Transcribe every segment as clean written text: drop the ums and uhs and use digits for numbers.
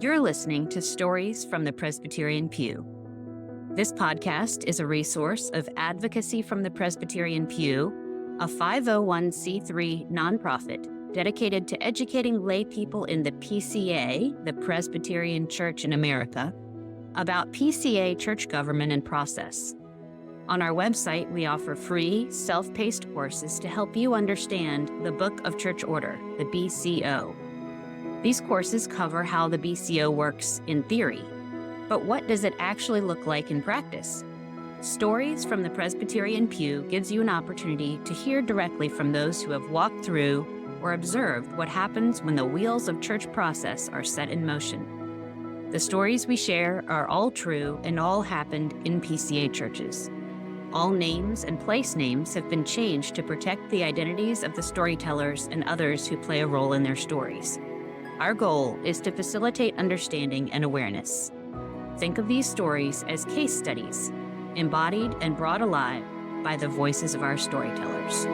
You're listening to Stories from the Presbyterian Pew. This podcast is a resource of Advocacy from the Presbyterian Pew, a 501c3 nonprofit dedicated to educating lay people in the PCA, the Presbyterian Church in America, about PCA church government and process. On our website, we offer free, self-paced courses to help you understand the Book of Church Order, the BCO. These courses cover how the BCO works in theory, but what does it actually look like in practice? Stories from the Presbyterian Pew gives you an opportunity to hear directly from those who have walked through or observed what happens when the wheels of church process are set in motion. The stories we share are all true and all happened in PCA churches. All names and place names have been changed to protect the identities of the storytellers and others who play a role in their stories. Our goal is to facilitate understanding and awareness. Think of these stories as case studies, embodied and brought alive by the voices of our storytellers.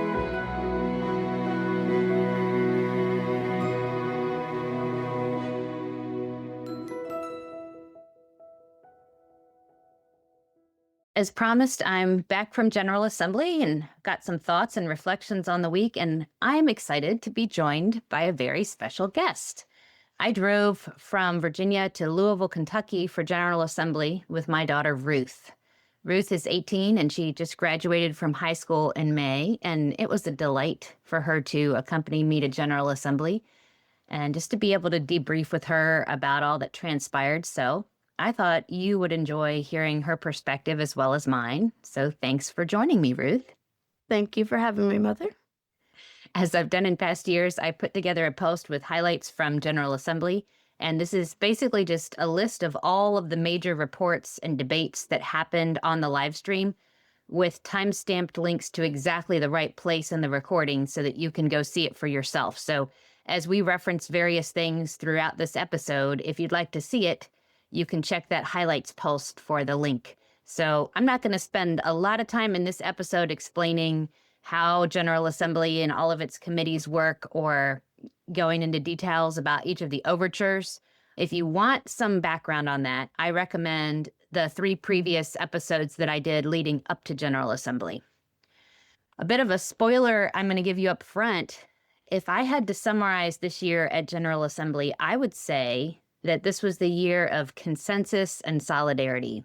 As promised, I'm back from General Assembly and got some thoughts and reflections on the week, and I'm excited to be joined by a very special guest. I drove from Virginia to Louisville, Kentucky for General Assembly with my daughter, Ruth. Ruth is 18 and she just graduated from high school in May, and it was a delight for her to accompany me to General Assembly and just to be able to debrief with her about all that transpired. So I thought you would enjoy hearing her perspective as well as mine. So thanks for joining me, Ruth. Thank you for having me, Mother. As I've done in past years, I put together a post with highlights from General Assembly, and this is basically just a list of all of the major reports and debates that happened on the live stream with time-stamped links to exactly the right place in the recording so that you can go see it for yourself. So as we reference various things throughout this episode, if you'd like to see it, you can check that highlights post for the link. So I'm not going to spend a lot of time in this episode explaining how General Assembly and all of its committees work or going into details about each of the overtures. If you want some background on that, I recommend the 3 previous episodes that I did leading up to General Assembly. A bit of a spoiler I'm going to give you up front. If I had to summarize this year at General Assembly, I would say that this was the year of consensus and solidarity.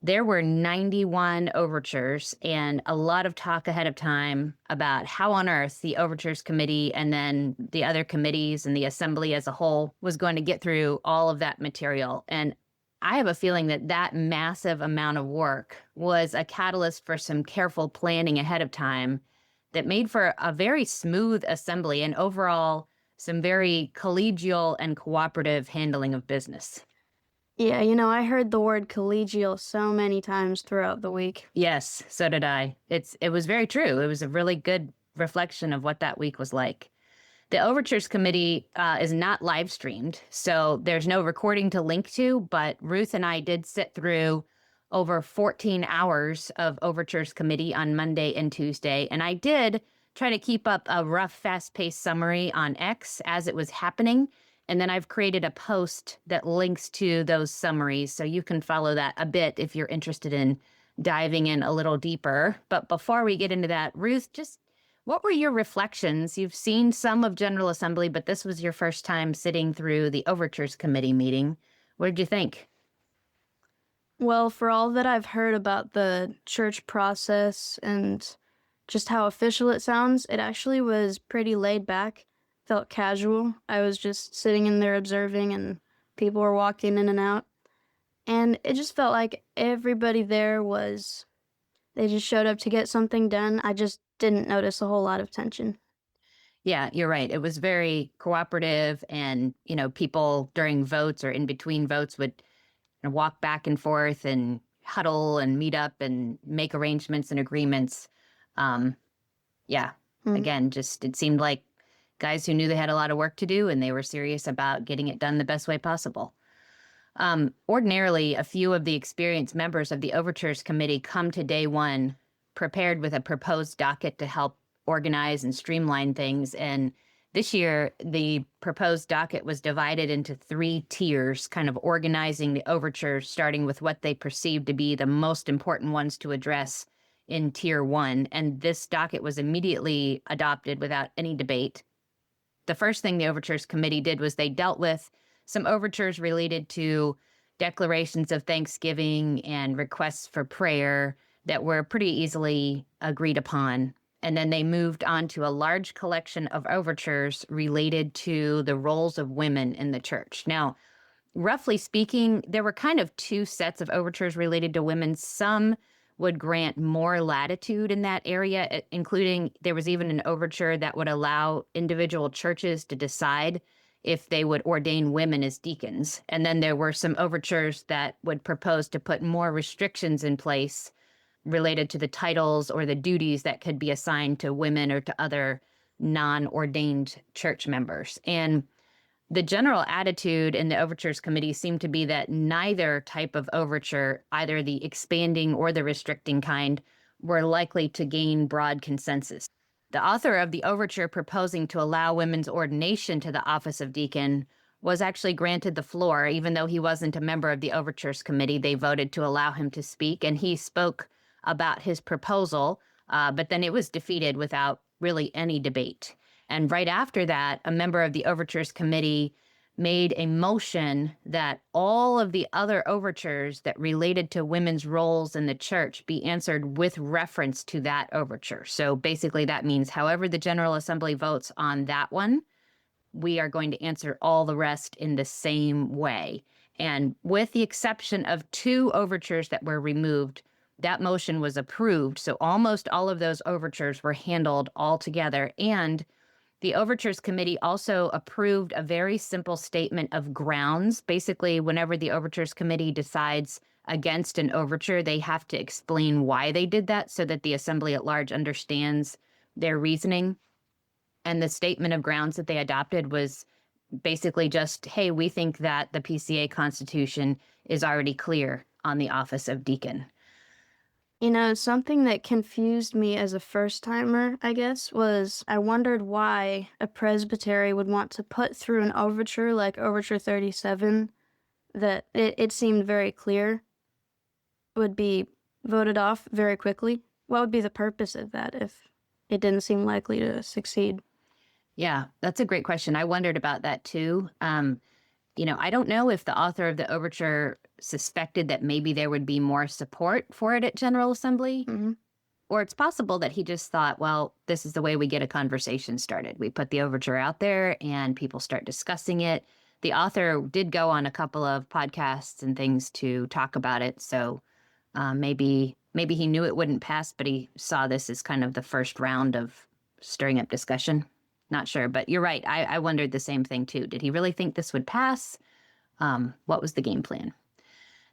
There were 91 overtures and a lot of talk ahead of time about how on earth the Overtures Committee and then the other committees and the Assembly as a whole was going to get through all of that material. And I have a feeling that that massive amount of work was a catalyst for some careful planning ahead of time that made for a very smooth assembly and overall some very collegial and cooperative handling of business. Yeah, I heard the word collegial so many times throughout the week. Yes, so did I. It was very true. It was a really good reflection of what that week was like. The Overtures Committee is not live streamed, so there's no recording to link to, but Ruth and I did sit through over 14 hours of Overtures Committee on Monday and Tuesday, and I did try to keep up a rough, fast-paced summary on X as it was happening. And then I've created a post that links to those summaries, so you can follow that a bit if you're interested in diving in a little deeper. But before we get into that, Ruth, just what were your reflections? You've seen some of General Assembly, but this was your first time sitting through the Overtures Committee meeting. What did you think? Well, for all that I've heard about the church process and just how official it sounds, it actually was pretty laid back. Felt casual. I was just sitting in there observing and people were walking in and out. And it just felt like everybody there they just showed up to get something done. I just didn't notice a whole lot of tension. Yeah, you're right. It was very cooperative and, people during votes or in between votes would walk back and forth and huddle and meet up and make arrangements and agreements. Again, just it seemed like guys who knew they had a lot of work to do and they were serious about getting it done the best way possible. Ordinarily, a few of the experienced members of the Overtures Committee come to day one prepared with a proposed docket to help organize and streamline things, and This year, the proposed docket was divided into 3 tiers, kind of organizing the overtures, starting with what they perceived to be the most important ones to address in Tier 1. And this docket was immediately adopted without any debate. The first thing the Overtures Committee did was they dealt with some overtures related to declarations of thanksgiving and requests for prayer that were pretty easily agreed upon. And then they moved on to a large collection of overtures related to the roles of women in the church. Now, roughly speaking, there were kind of 2 sets of overtures related to women. Some would grant more latitude in that area, including there was even an overture that would allow individual churches to decide if they would ordain women as deacons. And then there were some overtures that would propose to put more restrictions in place related to the titles or the duties that could be assigned to women or to other non-ordained church members. And the general attitude in the Overtures Committee seemed to be that neither type of overture, either the expanding or the restricting kind, were likely to gain broad consensus. The author of the overture proposing to allow women's ordination to the office of deacon was actually granted the floor. Even though he wasn't a member of the Overtures Committee, they voted to allow him to speak, and he spoke about his proposal, but then it was defeated without really any debate. And right after that, a member of the Overtures Committee made a motion that all of the other overtures that related to women's roles in the church be answered with reference to that overture. So basically that means however the General Assembly votes on that one, we are going to answer all the rest in the same way. And with the exception of 2 overtures that were removed, that motion was approved. So almost all of those overtures were handled all together. And the Overtures Committee also approved a very simple statement of grounds. Basically, whenever the Overtures Committee decides against an overture, they have to explain why they did that so that the Assembly at large understands their reasoning. And the statement of grounds that they adopted was basically just, hey, we think that the PCA Constitution is already clear on the office of deacon. Something that confused me as a first timer, I guess, was I wondered why a presbytery would want to put through an overture like Overture 37 that it seemed very clear would be voted off very quickly. What would be the purpose of that if it didn't seem likely to succeed? Yeah, that's a great question. I wondered about that too. I don't know if the author of the overture suspected that maybe there would be more support for it at General Assembly. Hmm. Or it's possible that he just thought, well, this is the way we get a conversation started. We put the overture out there and people start discussing it. The author did go on a couple of podcasts and things to talk about it. So maybe he knew it wouldn't pass, but he saw this as kind of the first round of stirring up discussion. Not sure, but you're right. I wondered the same thing too. Did he really think this would pass? What was the game plan?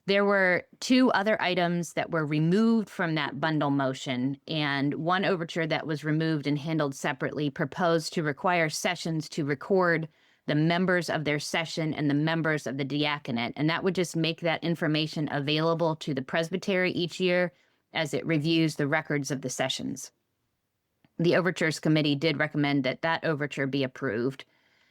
There were 2 other items that were removed from that bundle motion, and one overture that was removed and handled separately proposed to require sessions to record the members of their session and the members of the diaconate, and that would just make that information available to the presbytery each year as it reviews the records of the sessions. The Overtures Committee did recommend that that overture be approved.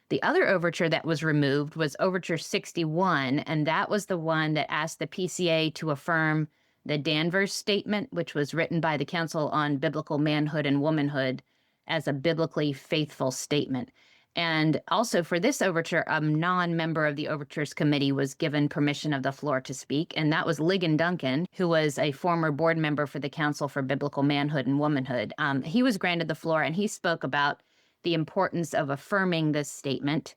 The other overture that was removed was Overture 61, and that was the one that asked the PCA to affirm the Danvers Statement, which was written by the Council on Biblical Manhood and Womanhood, as a biblically faithful statement. And also for this overture, a non-member of the Overtures Committee was given permission of the floor to speak, and that was Ligon Duncan, who was a former board member for the Council for Biblical Manhood and Womanhood. He was granted the floor, and he spoke about the importance of affirming this statement.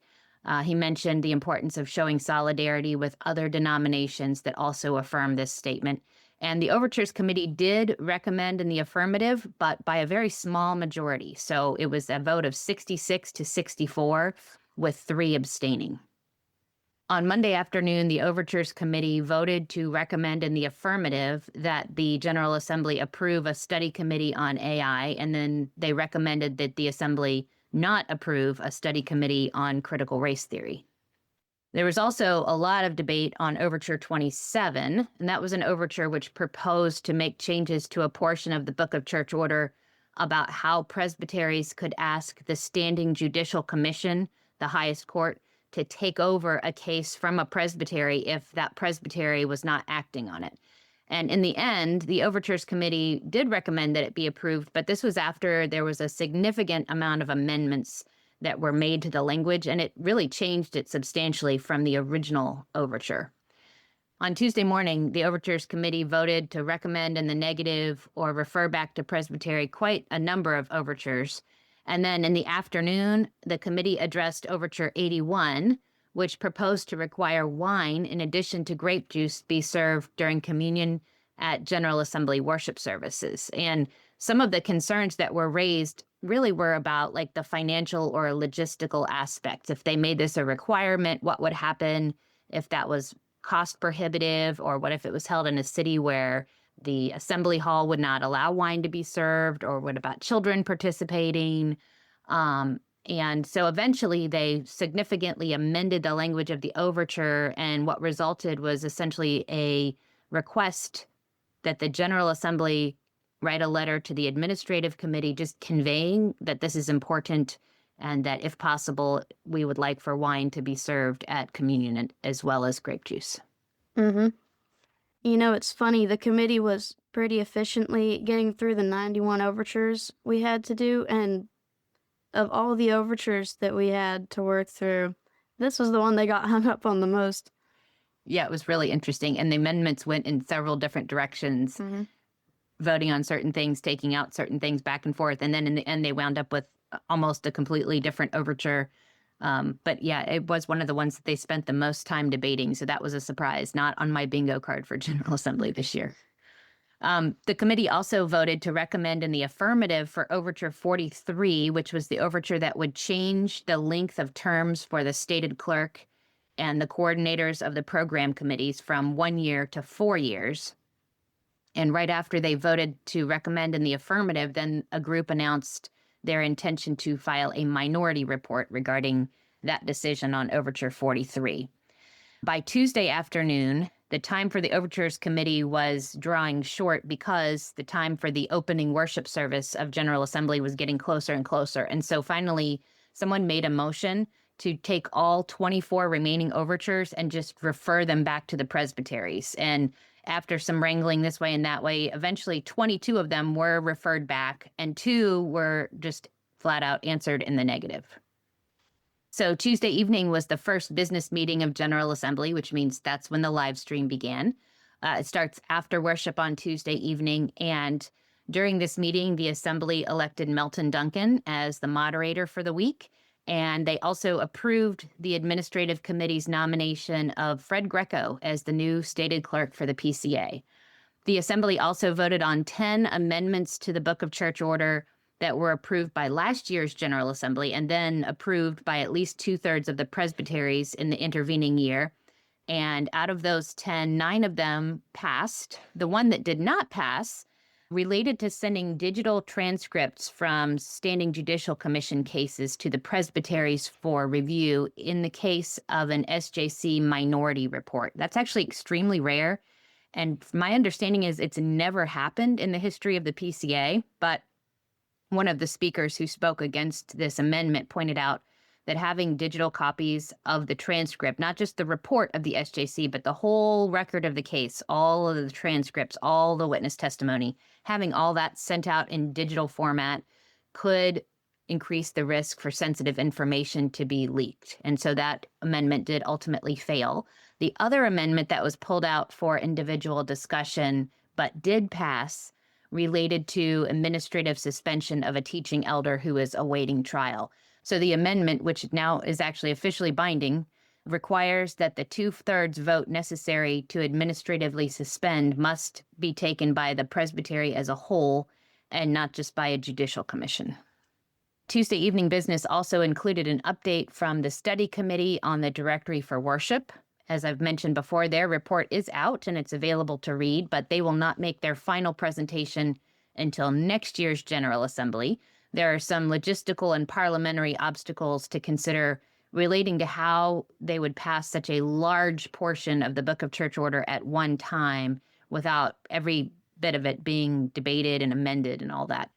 He mentioned the importance of showing solidarity with other denominations that also affirm this statement. And the Overtures Committee did recommend in the affirmative, but by a very small majority. So it was a vote of 66 to 64, with 3 abstaining. On Monday afternoon, the Overtures Committee voted to recommend in the affirmative that the General Assembly approve a study committee on AI, and then they recommended that the Assembly not approve a study committee on critical race theory. There was also a lot of debate on Overture 27, and that was an overture which proposed to make changes to a portion of the Book of Church Order about how presbyteries could ask the Standing Judicial Commission, the highest court, to take over a case from a presbytery if that presbytery was not acting on it. And in the end, the Overtures Committee did recommend that it be approved, but this was after there was a significant amount of amendments that were made to the language, and it really changed it substantially from the original overture. On Tuesday morning, the Overtures Committee voted to recommend in the negative or refer back to Presbytery quite a number of overtures. And then in the afternoon, the committee addressed Overture 81, which proposed to require wine in addition to grape juice be served during communion at General Assembly worship services. And some of the concerns that were raised really were about like the financial or logistical aspects. If they made this a requirement, what would happen if that was cost prohibitive, or what if it was held in a city where the assembly hall would not allow wine to be served, or what about children participating? And so eventually they significantly amended the language of the overture, and what resulted was essentially a request that the General Assembly write a letter to the Administrative Committee just conveying that this is important and that if possible, we would like for wine to be served at communion as well as grape juice. Mm-hmm. You know, it's funny, the committee was pretty efficiently getting through the 91 overtures we had to do, and of all the overtures that we had to work through, this was the one they got hung up on the most. Yeah, it was really interesting. And the amendments went in several different directions, voting on certain things, taking out certain things back and forth. And then in the end, they wound up with almost a completely different overture. But yeah, it was one of the ones that they spent the most time debating. So that was a surprise, not on my bingo card for General Assembly this year. The committee also voted to recommend in the affirmative for Overture 43, which was the overture that would change the length of terms for the stated clerk and the coordinators of the program committees from 1 year to 4 years. And right after they voted to recommend in the affirmative, then a group announced their intention to file a minority report regarding that decision on Overture 43. By Tuesday afternoon, the time for the Overtures Committee was drawing short because the time for the opening worship service of General Assembly was getting closer and closer. And so finally, someone made a motion to take all 24 remaining overtures and just refer them back to the presbyteries. And after some wrangling this way and that way, eventually 22 of them were referred back and 2 were just flat out answered in the negative. So Tuesday evening was the first business meeting of General Assembly, which means that's when the live stream began. It starts after worship on Tuesday evening, and during this meeting, the Assembly elected Melton Duncan as the moderator for the week, and they also approved the Administrative Committee's nomination of Fred Greco as the new stated clerk for the PCA. The Assembly also voted on 10 amendments to the Book of Church Order that were approved by last year's General Assembly and then approved by at least 2/3 of the presbyteries in the intervening year. And out of those 10, 9 of them passed. The one that did not pass related to sending digital transcripts from Standing Judicial Commission cases to the presbyteries for review in the case of an SJC minority report. That's actually extremely rare. And my understanding is it's never happened in the history of the PCA, but one of the speakers who spoke against this amendment pointed out that having digital copies of the transcript, not just the report of the SJC, but the whole record of the case, all of the transcripts, all the witness testimony, having all that sent out in digital format could increase the risk for sensitive information to be leaked. And so that amendment did ultimately fail. The other amendment that was pulled out for individual discussion but did pass related to administrative suspension of a teaching elder who is awaiting trial. So the amendment, which now is actually officially binding, requires that the 2/3 vote necessary to administratively suspend must be taken by the presbytery as a whole and not just by a judicial commission. Tuesday evening business also included an update from the study committee on the directory for worship. As I've mentioned before, their report is out and it's available to read, but they will not make their final presentation until next year's General Assembly. There are some logistical and parliamentary obstacles to consider relating to how they would pass such a large portion of the Book of Church Order at one time without every bit of it being debated and amended and all that.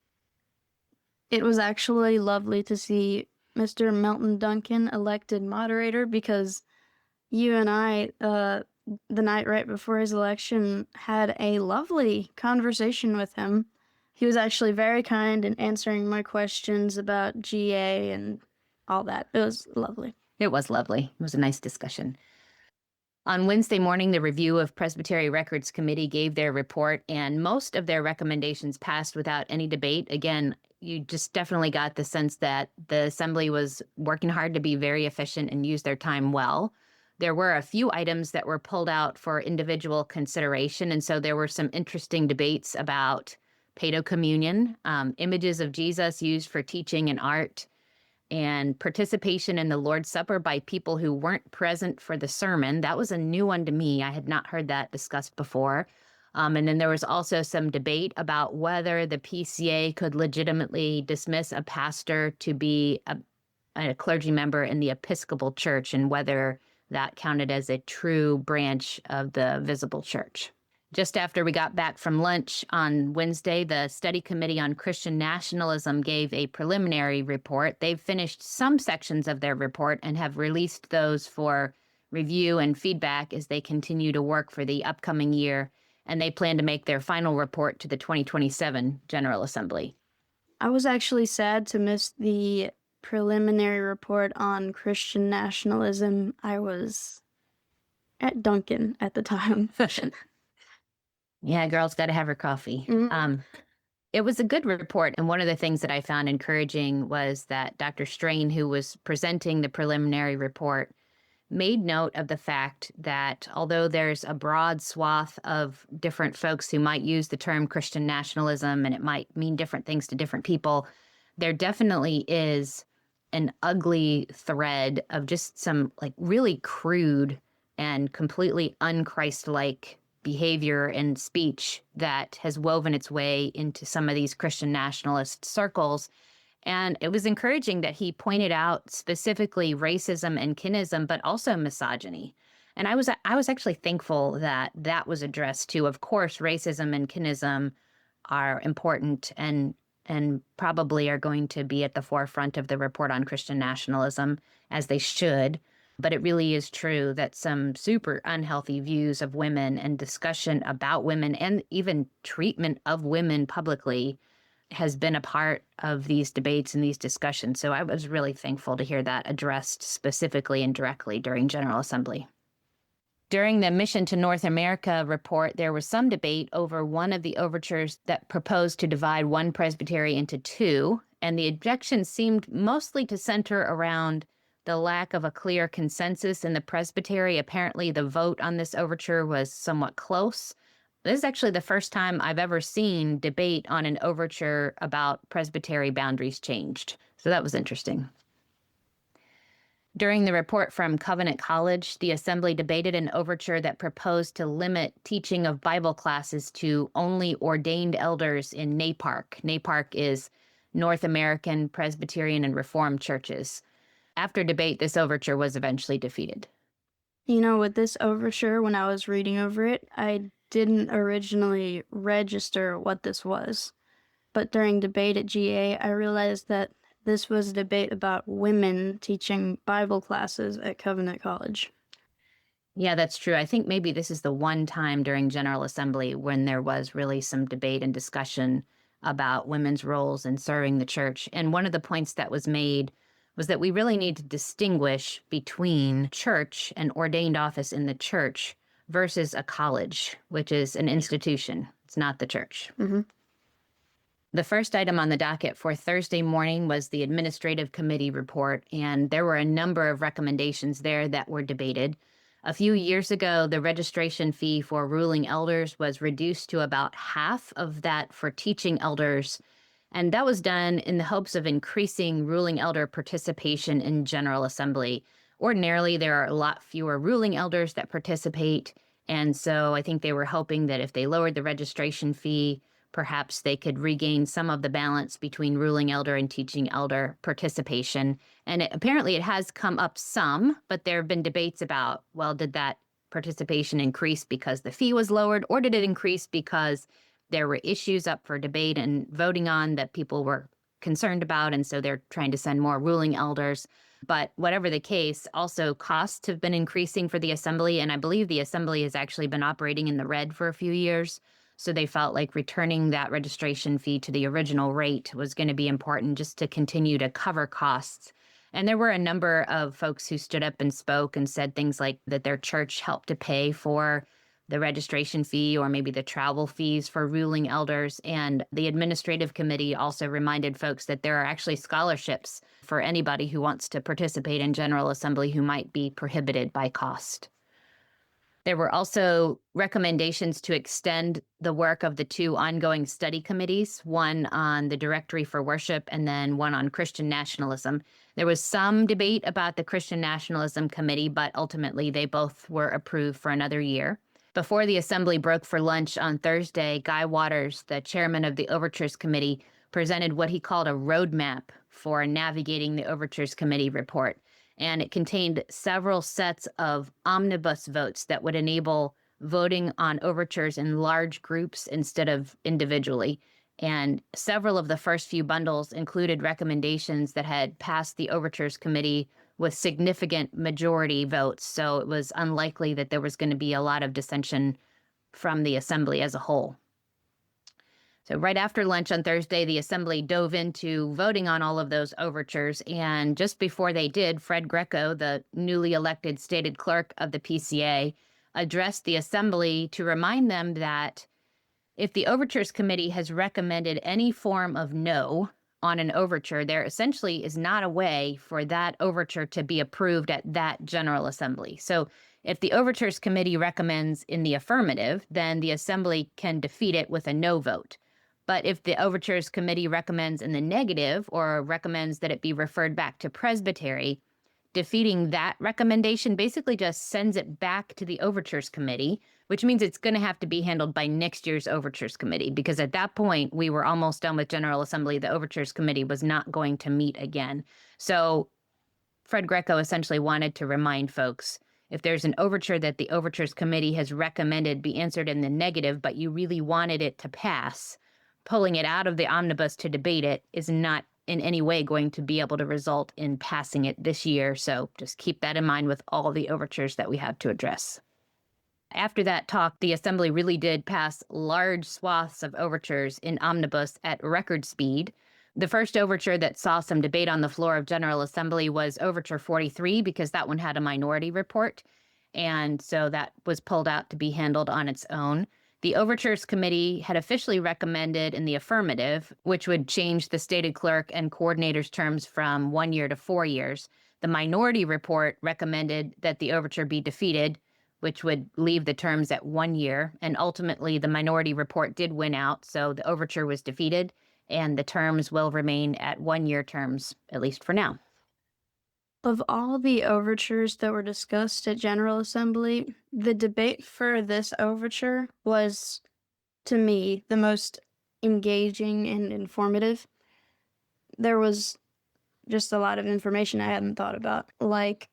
It was actually lovely to see Mr. Melton Duncan elected moderator because you and I, the night right before his election, had a lovely conversation with him. He was actually very kind in answering my questions about GA and all that. It was lovely. It was lovely. It was a nice discussion. On Wednesday morning, the Review of Presbytery Records Committee gave their report, and most of their recommendations passed without any debate. Again, you just definitely got the sense that the Assembly was working hard to be very efficient and use their time well. There were a few items that were pulled out for individual consideration, and so there were some interesting debates about paedocommunion, images of Jesus used for teaching and art, and participation in the Lord's Supper by people who weren't present for the sermon. That was a new one to me. I had not heard that discussed before. And then there was also some debate about whether the PCA could legitimately dismiss a pastor to be a clergy member in the Episcopal Church and whether that counted as a true branch of the visible church. Just after we got back from lunch on Wednesday, the Study Committee on Christian Nationalism gave a preliminary report. They've finished some sections of their report and have released those for review and feedback as they continue to work for the upcoming year, and they plan to make their final report to the 2027 General Assembly. I was actually sad to miss the preliminary report on Christian nationalism. I was at Duncan at the time. Yeah, girl's got to have her coffee. Mm. It was a good report, and one of the things that I found encouraging was that Dr. Strain, who was presenting the preliminary report, made note of the fact that although there's a broad swath of different folks who might use the term Christian nationalism and it might mean different things to different people, there definitely is an ugly thread of just some like really crude and completely un-Christ-like behavior and speech that has woven its way into some of these Christian nationalist circles. And it was encouraging that he pointed out specifically racism and kinism, but also misogyny. And I was actually thankful that that was addressed too. Of course, racism and kinism are important and probably are going to be at the forefront of the report on Christian nationalism, as they should. But it really is true that some super unhealthy views of women and discussion about women and even treatment of women publicly has been a part of these debates and these discussions. So I was really thankful to hear that addressed specifically and directly during General Assembly. During the Mission to North America report, there was some debate over one of the overtures that proposed to divide one presbytery into two, and the objections seemed mostly to center around the lack of a clear consensus in the presbytery. Apparently, the vote on this overture was somewhat close. This is actually the first time I've ever seen debate on an overture about presbytery boundaries changed. So that was interesting. During the report from Covenant College, the Assembly debated an overture that proposed to limit teaching of Bible classes to only ordained elders in NAPARC. NAPARC is North American Presbyterian and Reformed Churches. After debate, this overture was eventually defeated. You know, with this overture, when I was reading over it, I didn't originally register what this was. But during debate at GA, I realized that this was a debate about women teaching Bible classes at Covenant College. Yeah, that's true. I think maybe this is the one time during General Assembly when there was really some debate and discussion about women's roles in serving the church. And one of the points that was made was that we really need to distinguish between church and ordained office in the church versus a college, which is an institution. It's not the church. Mm-hmm. The first item on the docket for Thursday morning was the Administrative Committee report, and there were a number of recommendations there that were debated. A few years ago, the registration fee for ruling elders was reduced to about half of that for teaching elders, and that was done in the hopes of increasing ruling elder participation in General Assembly. Ordinarily, there are a lot fewer ruling elders that participate, and so I think they were hoping that if they lowered the registration fee, perhaps they could regain some of the balance between ruling elder and teaching elder participation. And apparently it has come up some, but there have been debates about, well, did that participation increase because the fee was lowered, or did it increase because there were issues up for debate and voting on that people were concerned about. And so they're trying to send more ruling elders. But whatever the case, also costs have been increasing for the assembly. And I believe the assembly has actually been operating in the red for a few years. So they felt like returning that registration fee to the original rate was going to be important just to continue to cover costs. And there were a number of folks who stood up and spoke and said things like that their church helped to pay for the registration fee or maybe the travel fees for ruling elders. And the administrative committee also reminded folks that there are actually scholarships for anybody who wants to participate in General Assembly who might be prohibited by cost. There were also recommendations to extend the work of the two ongoing study committees, one on the Directory for Worship and then one on Christian nationalism. There was some debate about the Christian Nationalism Committee, but ultimately they both were approved for another year. Before the assembly broke for lunch on Thursday, Guy Waters, the chairman of the Overtures Committee, presented what he called a roadmap for navigating the Overtures Committee report. And it contained several sets of omnibus votes that would enable voting on overtures in large groups instead of individually. And several of the first few bundles included recommendations that had passed the Overtures Committee with significant majority votes. So it was unlikely that there was going to be a lot of dissension from the assembly as a whole. So right after lunch on Thursday, the assembly dove into voting on all of those overtures. And just before they did, Fred Greco, the newly elected stated clerk of the PCA, addressed the assembly to remind them that if the Overtures Committee has recommended any form of no on an overture, there essentially is not a way for that overture to be approved at that General Assembly. So if the Overtures Committee recommends in the affirmative, then the assembly can defeat it with a no vote. But if the Overtures Committee recommends in the negative or recommends that it be referred back to Presbytery, defeating that recommendation basically just sends it back to the Overtures Committee, which means it's going to have to be handled by next year's Overtures Committee, because at that point, we were almost done with General Assembly. The Overtures Committee was not going to meet again. So Fred Greco essentially wanted to remind folks, if there's an overture that the Overtures Committee has recommended be answered in the negative, but you really wanted it to pass, pulling it out of the omnibus to debate it is not in any way going to be able to result in passing it this year. So just keep that in mind with all the overtures that we have to address. After that talk, the assembly really did pass large swaths of overtures in omnibus at record speed. The first overture that saw some debate on the floor of General Assembly was Overture 43, because that one had a minority report. And so that was pulled out to be handled on its own. The Overtures Committee had officially recommended in the affirmative, which would change the stated clerk and coordinator's terms from 1 year to 4 years. The minority report recommended that the overture be defeated, which would leave the terms at 1 year. And ultimately, the minority report did win out, so the overture was defeated, and the terms will remain at 1 year terms, at least for now. Of all the overtures that were discussed at General Assembly, the debate for this overture was, to me, the most engaging and informative. There was just a lot of information I hadn't thought about, like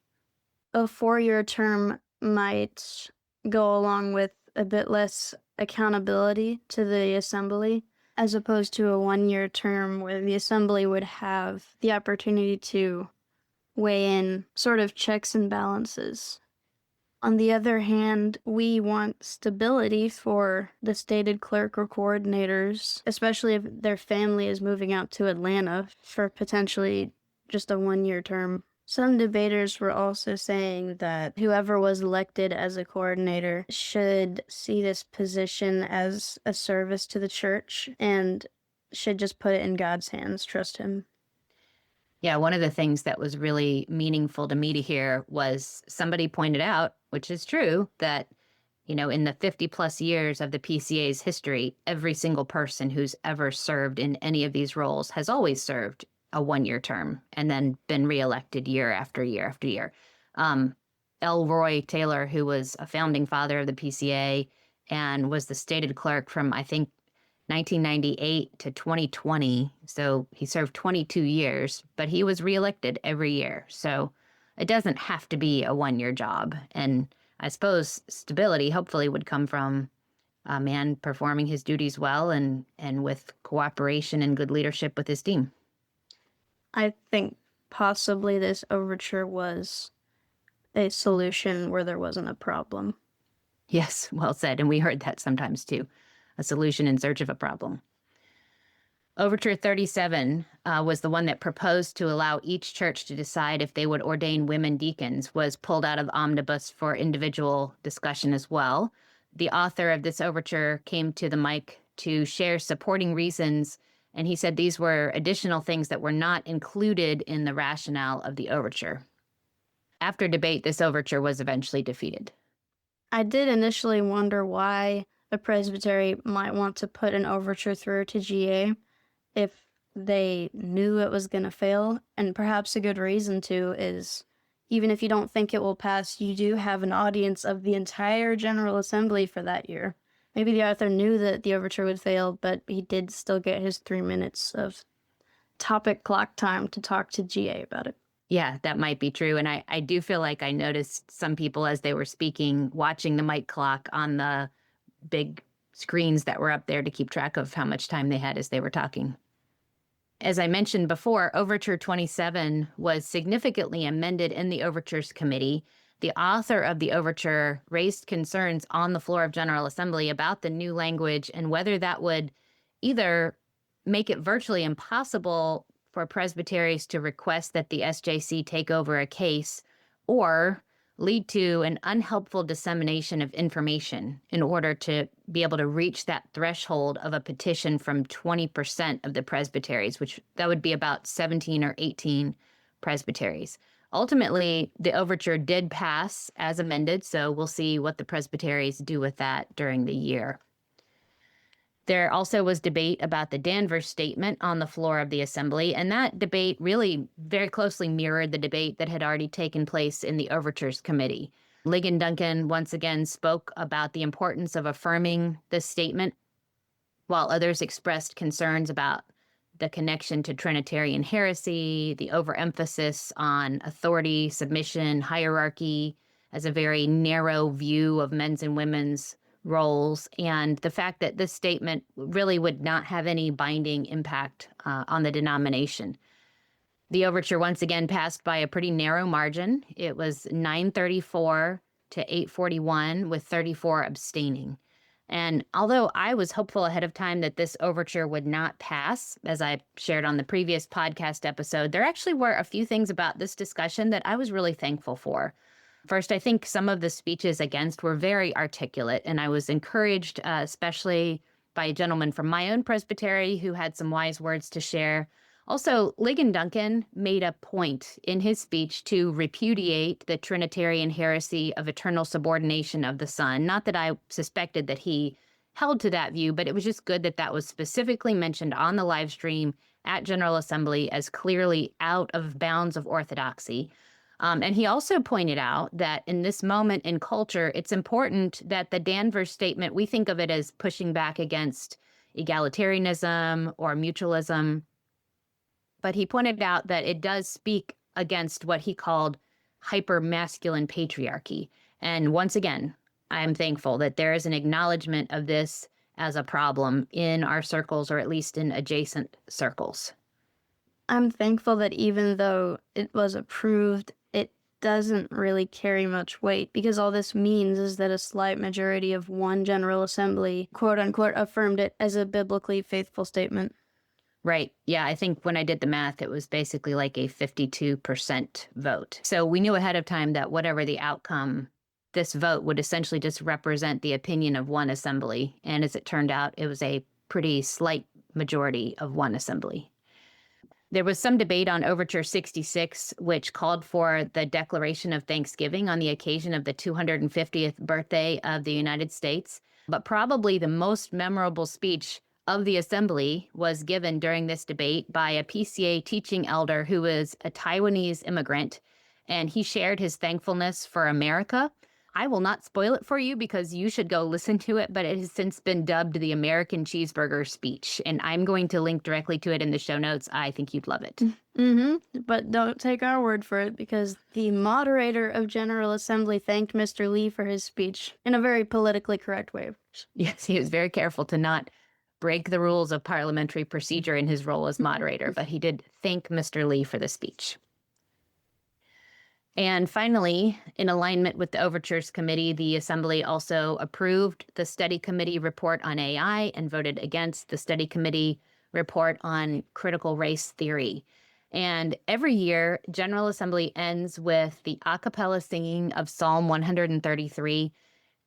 a 4-year term might go along with a bit less accountability to the assembly, as opposed to a 1-year term where the assembly would have the opportunity to weigh in sort of checks and balances. On the other hand, we want stability for the stated clerk or coordinators, especially if their family is moving out to Atlanta for potentially just a 1-year term. Some debaters were also saying that whoever was elected as a coordinator should see this position as a service to the church and should just put it in God's hands, trust him. Yeah, one of the things that was really meaningful to me to hear was somebody pointed out, which is true, that, in the 50 plus years of the PCA's history, every single person who's ever served in any of these roles has always served a 1-year term and then been reelected year after year after year. L. Roy Taylor, who was a founding father of the PCA and was the stated clerk from, I think, 1998 to 2020. So he served 22 years, but he was reelected every year. So it doesn't have to be a 1-year job. And I suppose stability hopefully would come from a man performing his duties well and with cooperation and good leadership with his team. I think possibly this overture was a solution where there wasn't a problem. Yes, well said. And we heard that sometimes too, a solution in search of a problem. Overture 37 was the one that proposed to allow each church to decide if they would ordain women deacons, was pulled out of omnibus for individual discussion as well. The author of this overture came to the mic to share supporting reasons, and he said these were additional things that were not included in the rationale of the overture. After debate, this overture was eventually defeated. I did initially wonder why a presbytery might want to put an overture through to GA if they knew it was going to fail. And perhaps a good reason to is even if you don't think it will pass, you do have an audience of the entire General Assembly for that year. Maybe the author knew that the overture would fail, but he did still get his 3 minutes of topic clock time to talk to GA about it. Yeah, that might be true. And I do feel like I noticed some people as they were speaking, watching the mic clock on the big screens that were up there to keep track of how much time they had as they were talking. As I mentioned before, Overture 27 was significantly amended in the Overtures Committee. The author of the overture raised concerns on the floor of General Assembly about the new language and whether that would either make it virtually impossible for presbyteries to request that the SJC take over a case or lead to an unhelpful dissemination of information in order to be able to reach that threshold of a petition from 20% of the presbyteries, which that would be about 17 or 18 presbyteries. Ultimately, the overture did pass as amended, so we'll see what the presbyteries do with that during the year. There also was debate about the Danvers Statement on the floor of the Assembly, and that debate really very closely mirrored the debate that had already taken place in the Overtures Committee. Ligon Duncan once again spoke about the importance of affirming this statement, while others expressed concerns about the connection to Trinitarian heresy, the overemphasis on authority, submission, hierarchy as a very narrow view of men's and women's roles, and the fact that this statement really would not have any binding impact on the denomination. The overture once again passed by a pretty narrow margin. It was 934 to 841, with 34 abstaining. And although I was hopeful ahead of time that this overture would not pass, as I shared on the previous podcast episode, there actually were a few things about this discussion that I was really thankful for. First, I think some of the speeches against were very articulate, and I was encouraged, especially by a gentleman from my own presbytery who had some wise words to share. Also, Ligon Duncan made a point in his speech to repudiate the Trinitarian heresy of eternal subordination of the Son. Not that I suspected that he held to that view, but it was just good that that was specifically mentioned on the live stream at General Assembly as clearly out of bounds of orthodoxy. And he also pointed out that in this moment in culture, it's important that the Danvers Statement, we think of it as pushing back against egalitarianism or mutualism. But he pointed out that it does speak against what he called hyper-masculine patriarchy. And once again, I'm thankful that there is an acknowledgement of this as a problem in our circles, or at least in adjacent circles. I'm thankful that even though it was approved, it doesn't really carry much weight, because all this means is that a slight majority of one General Assembly, quote unquote, affirmed it as a biblically faithful statement. Right. Yeah, I think when I did the math, it was basically like a 52% vote. So we knew ahead of time that whatever the outcome, this vote would essentially just represent the opinion of one assembly. And as it turned out, it was a pretty slight majority of one assembly. There was some debate on Overture 66, which called for the declaration of Thanksgiving on the occasion of the 250th birthday of the United States. But probably the most memorable speech of the assembly was given during this debate by a PCA teaching elder who was a Taiwanese immigrant, and he shared his thankfulness for America. I will not spoil it for you because you should go listen to it, but it has since been dubbed the American Cheeseburger Speech, and I'm going to link directly to it in the show notes. I think you'd love it. But don't take our word for it, because the moderator of General Assembly thanked Mr. Lee for his speech in a very politically correct way. Yes, he was very careful to not break the rules of parliamentary procedure in his role as moderator, but he did thank Mr. Lee for the speech. And finally, in alignment with the Overtures Committee, the Assembly also approved the Study Committee report on AI and voted against the Study Committee report on critical race theory. And every year, General Assembly ends with the a cappella singing of Psalm 133.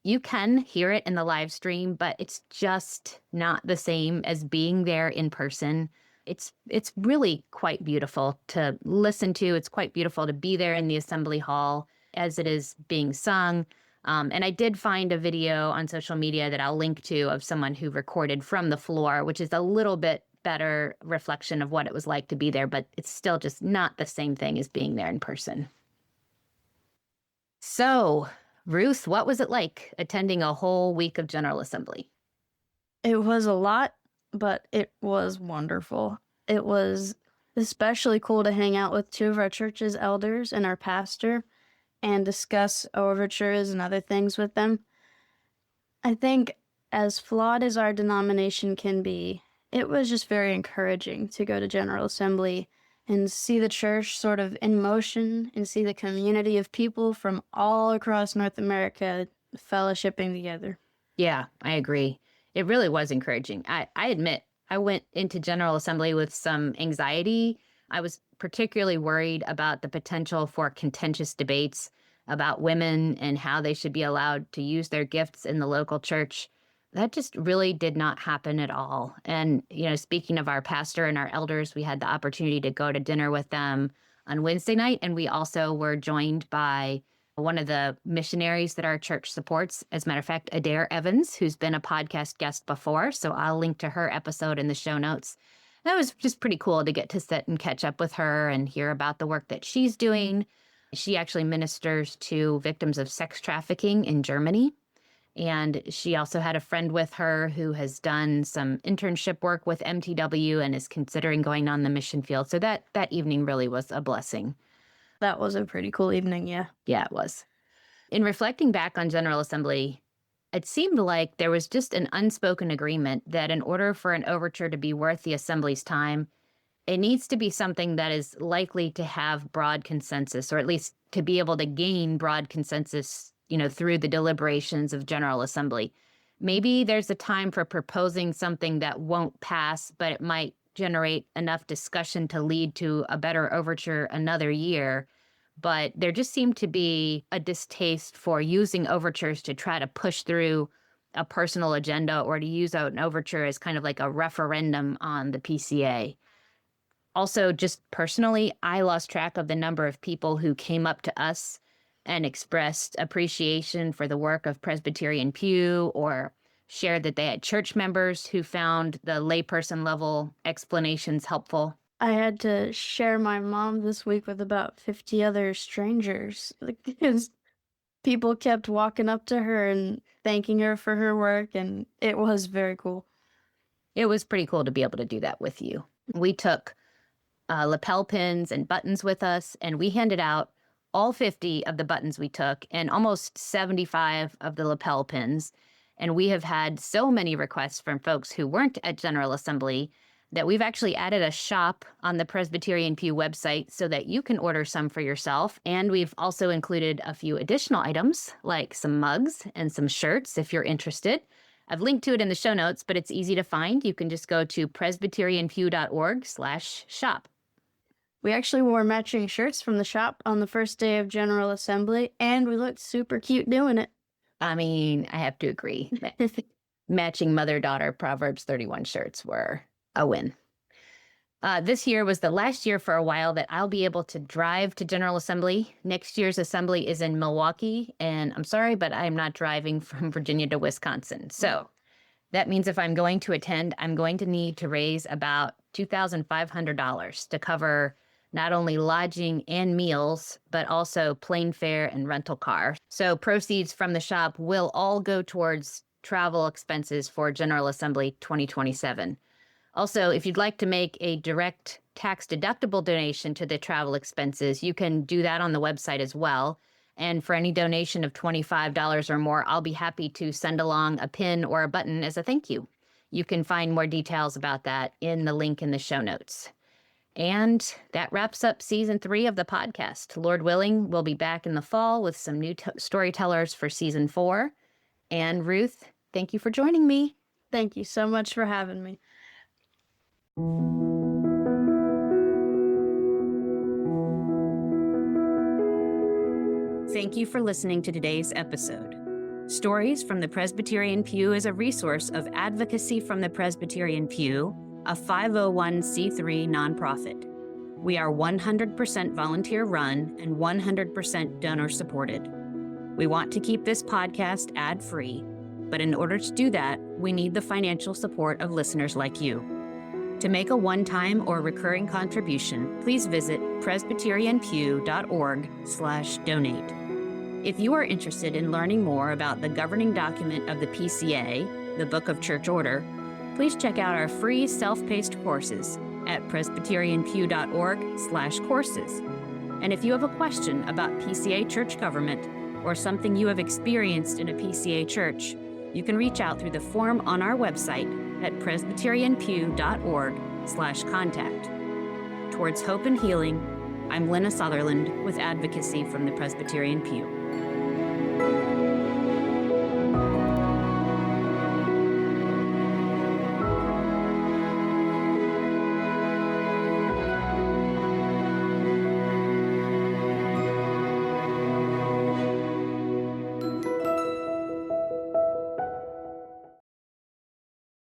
You can hear it in the live stream, but it's just not the same as being there in person. It's really quite beautiful to listen to. It's quite beautiful to be there in the assembly hall as it is being sung. And I did find a video on social media that I'll link to of someone who recorded from the floor, which is a little bit better reflection of what it was like to be there, but it's still just not the same thing as being there in person. So, Ruth, what was it like attending a whole week of General Assembly? It was a lot, but it was wonderful. It was especially cool to hang out with two of our church's elders and our pastor and discuss overtures and other things with them. I think, as flawed as our denomination can be, it was just very encouraging to go to General Assembly and see the church sort of in motion and see the community of people from all across North America fellowshipping together. Yeah, I agree. It really was encouraging. I admit, I went into General Assembly with some anxiety. I was particularly worried about the potential for contentious debates about women and how they should be allowed to use their gifts in the local church. That just really did not happen at all. And, speaking of our pastor and our elders, we had the opportunity to go to dinner with them on Wednesday night. And we also were joined by one of the missionaries that our church supports. As a matter of fact, Adair Evans, who's been a podcast guest before. So I'll link to her episode in the show notes. That was just pretty cool to get to sit and catch up with her and hear about the work that she's doing. She actually ministers to victims of sex trafficking in Germany. And she also had a friend with her who has done some internship work with MTW and is considering going on the mission field. So that evening really was a blessing. That was a pretty cool evening, yeah. Yeah, it was. In reflecting back on General Assembly, it seemed like there was just an unspoken agreement that in order for an overture to be worth the Assembly's time, it needs to be something that is likely to have broad consensus, or at least to be able to gain broad consensus, through the deliberations of General Assembly. Maybe there's a time for proposing something that won't pass, but it might generate enough discussion to lead to a better overture another year. But there just seemed to be a distaste for using overtures to try to push through a personal agenda or to use out an overture as kind of like a referendum on the PCA. Also, just personally, I lost track of the number of people who came up to us and expressed appreciation for the work of Presbyterian Pew or shared that they had church members who found the layperson level explanations helpful. I had to share my mom this week with about 50 other strangers because people kept walking up to her and thanking her for her work, and it was very cool. It was pretty cool to be able to do that with you. We took lapel pins and buttons with us, and we handed out all 50 of the buttons we took and almost 75 of the lapel pins. And we have had so many requests from folks who weren't at General Assembly that we've actually added a shop on the Presbyterian Pew website so that you can order some for yourself. And we've also included a few additional items like some mugs and some shirts if you're interested. I've linked to it in the show notes, but it's easy to find. You can just go to presbyterianpew.org/shop. We actually wore matching shirts from the shop on the first day of General Assembly, and we looked super cute doing it. I mean, I have to agree. Matching mother-daughter Proverbs 31 shirts were a win. This year was the last year for a while that I'll be able to drive to General Assembly. Next year's assembly is in Milwaukee, and I'm sorry, but I'm not driving from Virginia to Wisconsin. So that means if I'm going to attend, I'm going to need to raise about $2,500 to cover not only lodging and meals, but also plane fare and rental car. So proceeds from the shop will all go towards travel expenses for General Assembly 2027. Also, if you'd like to make a direct tax-deductible donation to the travel expenses, you can do that on the website as well. And for any donation of $25 or more, I'll be happy to send along a pin or a button as a thank you. You can find more details about that in the link in the show notes. And that wraps up season 3 of the podcast. Lord willing, we'll be back in the fall with some new storytellers for season 4. And Ruth, thank you for joining me. Thank you so much for having me. Thank you for listening to today's episode. Stories from the Presbyterian Pew is a resource of Advocacy from the Presbyterian Pew, a 501c3 nonprofit. We are 100% volunteer run and 100% donor supported. We want to keep this podcast ad-free, but in order to do that, we need the financial support of listeners like you. To make a one-time or recurring contribution, please visit presbyterianpew.org/donate. If you are interested in learning more about the governing document of the PCA, the Book of Church Order, please check out our free self-paced courses at presbyterianpew.org/courses. And if you have a question about PCA church government or something you have experienced in a PCA church, you can reach out through the form on our website at presbyterianpew.org/contact. Towards hope and healing, I'm Lynna Sutherland with Advocacy from the Presbyterian Pew.